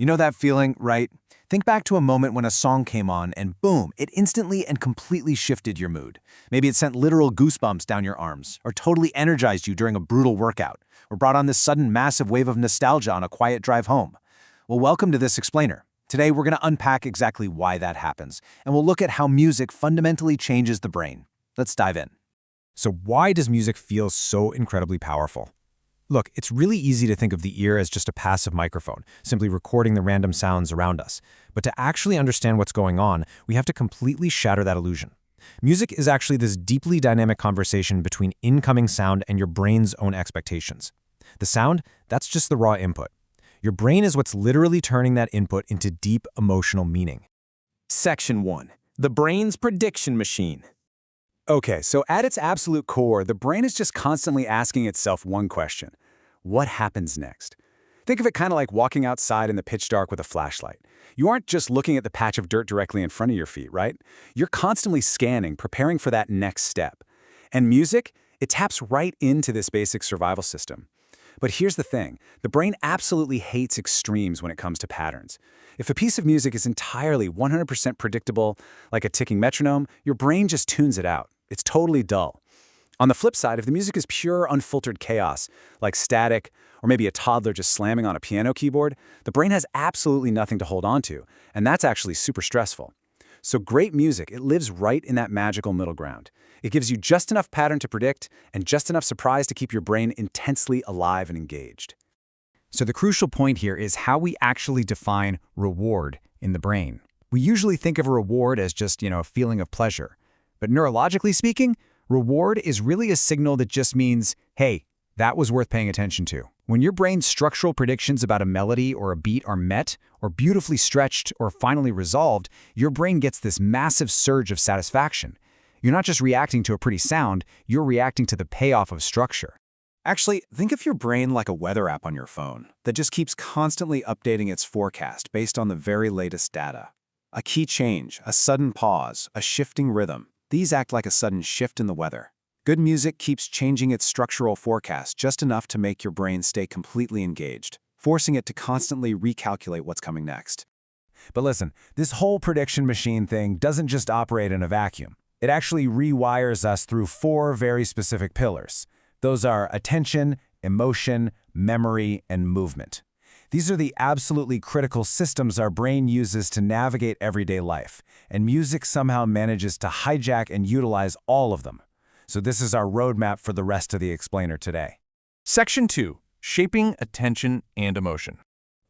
You know that feeling, right? Think back to a moment when a song came on and boom, it instantly and completely shifted your mood. Maybe it sent literal goosebumps down your arms, or totally energized you during a brutal workout, or brought on this sudden massive wave of nostalgia on a quiet drive home. Well, welcome to this explainer. Today, we're going to unpack exactly why that happens, and we'll look at how music fundamentally changes the brain. Let's dive in. So why does music feel so incredibly powerful? Look, it's really easy to think of the ear as just a passive microphone, simply recording the random sounds around us. But to actually understand what's going on, we have to completely shatter that illusion. Music is actually this deeply dynamic conversation between incoming sound and your brain's own expectations. The sound, that's just the raw input. Your brain is what's literally turning that input into deep emotional meaning. Section 1. The brain's prediction machine. Okay, so at its absolute core, the brain is just constantly asking itself one question. What happens next? Think of it kind of like walking outside in the pitch dark with a flashlight. You aren't just looking at the patch of dirt directly in front of your feet, right? You're constantly scanning, preparing for that next step. And music, it taps right into this basic survival system. But here's the thing, the brain absolutely hates extremes when it comes to patterns. If a piece of music is entirely 100% predictable, like a ticking metronome, your brain just tunes it out. It's totally dull. On the flip side, if the music is pure, unfiltered chaos, like static, or maybe a toddler just slamming on a piano keyboard, the brain has absolutely nothing to hold on to, and that's actually super stressful. So great music, it lives right in that magical middle ground. It gives you just enough pattern to predict and just enough surprise to keep your brain intensely alive and engaged. So the crucial point here is how we actually define reward in the brain. We usually think of a reward as just, a feeling of pleasure. But neurologically speaking, reward is really a signal that just means, hey, that was worth paying attention to. When your brain's structural predictions about a melody or a beat are met, or beautifully stretched, or finally resolved, your brain gets this massive surge of satisfaction. You're not just reacting to a pretty sound, you're reacting to the payoff of structure. Actually, think of your brain like a weather app on your phone that just keeps constantly updating its forecast based on the very latest data. A key change, a sudden pause, a shifting rhythm. These act like a sudden shift in the weather. Good music keeps changing its structural forecast just enough to make your brain stay completely engaged, forcing it to constantly recalculate what's coming next. But listen, this whole prediction machine thing doesn't just operate in a vacuum. It actually rewires us through 4 very specific pillars. Those are attention, emotion, memory, and movement. These are the absolutely critical systems our brain uses to navigate everyday life, and music somehow manages to hijack and utilize all of them. So this is our roadmap for the rest of the explainer today. Section 2. Shaping attention and emotion.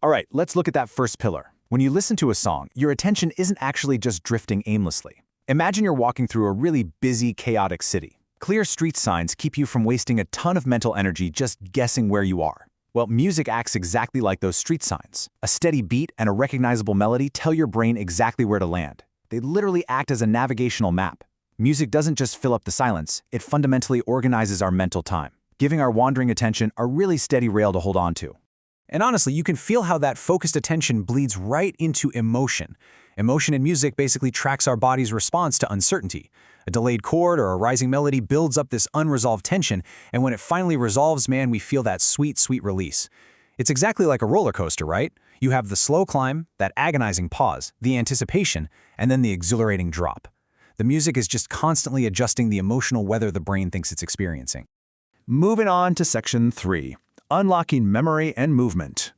All right, let's look at that first pillar. When you listen to a song, your attention isn't actually just drifting aimlessly. Imagine you're walking through a really busy, chaotic city. Clear street signs keep you from wasting a ton of mental energy just guessing where you are. Well, music acts exactly like those street signs. A steady beat and a recognizable melody tell your brain exactly where to land. They literally act as a navigational map. Music doesn't just fill up the silence, it fundamentally organizes our mental time, giving our wandering attention a really steady rail to hold on to. And honestly, you can feel how that focused attention bleeds right into emotion. Emotion in music basically tracks our body's response to uncertainty. A delayed chord or a rising melody builds up this unresolved tension, and when it finally resolves, man, we feel that sweet, sweet release. It's exactly like a roller coaster, right? You have the slow climb, that agonizing pause, the anticipation, and then the exhilarating drop. The music is just constantly adjusting the emotional weather the brain thinks it's experiencing. Moving on to Section 3. Unlocking memory and movement.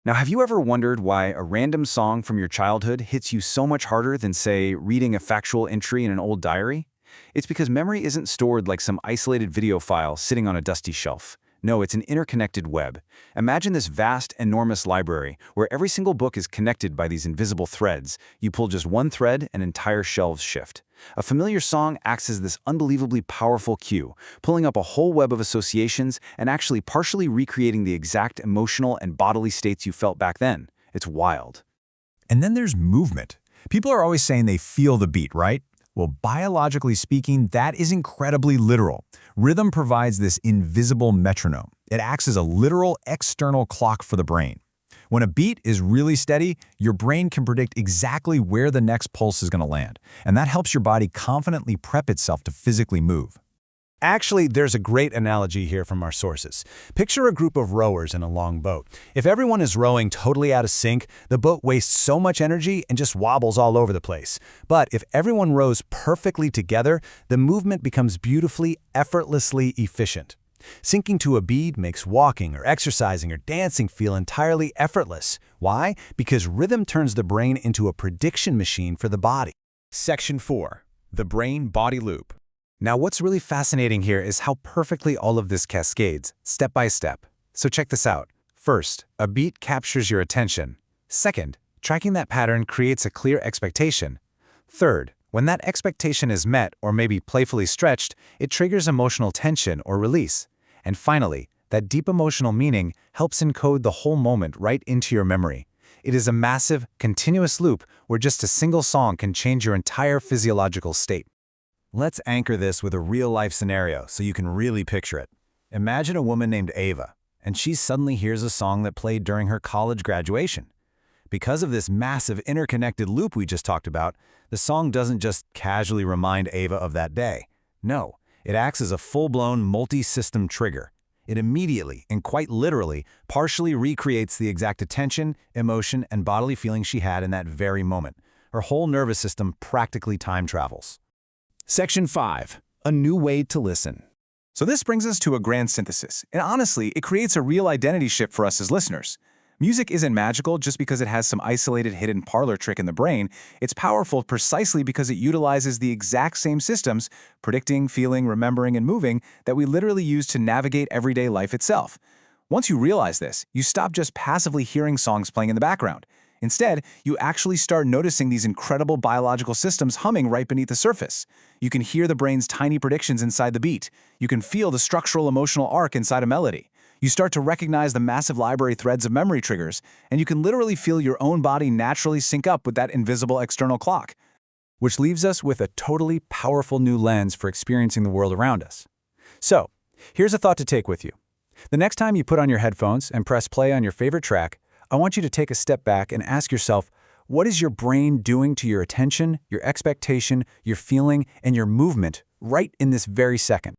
Now, have you ever wondered why a random song from your childhood hits you so much harder than, say, reading a factual entry in an old diary? It's because memory isn't stored like some isolated video file sitting on a dusty shelf. No, it's an interconnected web. Imagine this vast, enormous library where every single book is connected by these invisible threads. You pull just one thread and entire shelves shift. A familiar song acts as this unbelievably powerful cue, pulling up a whole web of associations and actually partially recreating the exact emotional and bodily states you felt back then. It's wild. And then there's movement. People are always saying they feel the beat, right? Well, biologically speaking, that is incredibly literal. Rhythm provides this invisible metronome. It acts as a literal external clock for the brain. When a beat is really steady, your brain can predict exactly where the next pulse is going to land, and that helps your body confidently prep itself to physically move. Actually, there's a great analogy here from our sources. Picture a group of rowers in a long boat. If everyone is rowing totally out of sync, the boat wastes so much energy and just wobbles all over the place. But if everyone rows perfectly together, the movement becomes beautifully, effortlessly efficient. Syncing to a beat makes walking or exercising or dancing feel entirely effortless. Why? Because rhythm turns the brain into a prediction machine for the body. Section 4. The brain-body loop. Now, what's really fascinating here is how perfectly all of this cascades, step by step. So check this out. First, a beat captures your attention. Second, tracking that pattern creates a clear expectation. Third, when that expectation is met or maybe playfully stretched, it triggers emotional tension or release. And finally, that deep emotional meaning helps encode the whole moment right into your memory. It is a massive, continuous loop where just a single song can change your entire physiological state. Let's anchor this with a real-life scenario so you can really picture it. Imagine a woman named Ava, and she suddenly hears a song that played during her college graduation. Because of this massive interconnected loop we just talked about, the song doesn't just casually remind Ava of that day. No, it acts as a full-blown multi-system trigger. It immediately, and quite literally, partially recreates the exact attention, emotion, and bodily feeling she had in that very moment. Her whole nervous system practically time travels. Section 5. A new way to listen. So this brings us to a grand synthesis, and honestly, it creates a real identity shift for us as listeners. Music isn't magical just because it has some isolated hidden parlor trick in the brain. It's powerful precisely because it utilizes the exact same systems, predicting, feeling, remembering, and moving, that we literally use to navigate everyday life itself. Once you realize this, you stop just passively hearing songs playing in the background. Instead, you actually start noticing these incredible biological systems humming right beneath the surface. You can hear the brain's tiny predictions inside the beat. You can feel the structural emotional arc inside a melody. You start to recognize the massive library threads of memory triggers, and you can literally feel your own body naturally sync up with that invisible external clock. Which leaves us with a totally powerful new lens for experiencing the world around us. So, here's a thought to take with you. The next time you put on your headphones and press play on your favorite track, I want you to take a step back and ask yourself, what is your brain doing to your attention, your expectation, your feeling, and your movement right in this very second?